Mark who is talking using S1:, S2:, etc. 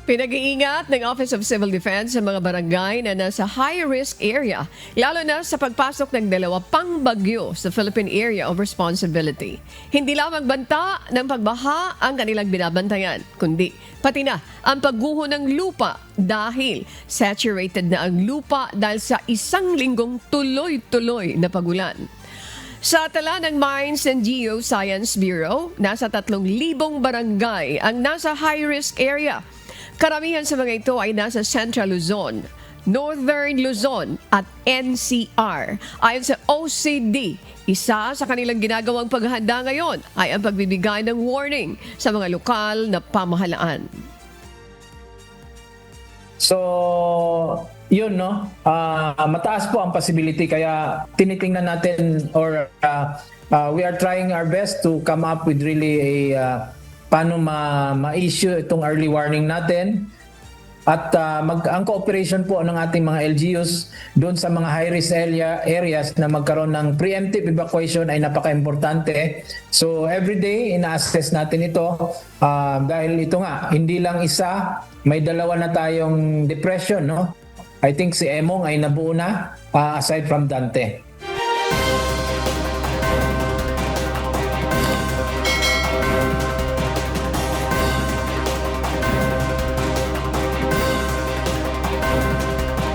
S1: Pinag-iingat ng Office of Civil Defense sa mga barangay na nasa high-risk area, lalo na sa pagpasok ng dalawa pang bagyo sa Philippine Area of Responsibility. Hindi lamang banta ng pagbaha ang kanilang binabantayan, kundi pati na ang pagguho ng lupa dahil saturated na ang lupa dahil sa isang linggong tuloy-tuloy na pagulan. Sa tala ng Mines and Geoscience Bureau, nasa 3,000 barangay ang nasa high-risk area. Karamihan sa mga ito ay nasa Central Luzon, Northern Luzon at NCR. Ayon sa OCD, isa sa kanilang ginagawang paghahanda ngayon ay ang pagbibigay ng warning sa mga lokal na pamahalaan.
S2: So, yun no, mataas po ang possibility kaya tinitingnan natin or we are trying our best to come up with really a paano ma-issue itong early warning natin at ang cooperation po ng ating mga LGUs doon sa mga high-risk areas na magkaroon ng preemptive evacuation ay napaka-importante. So every day ina-assess natin ito dahil ito nga, hindi lang isa, may dalawa na tayong depression, no? I think si Emong ay nabuo na aside from Dante.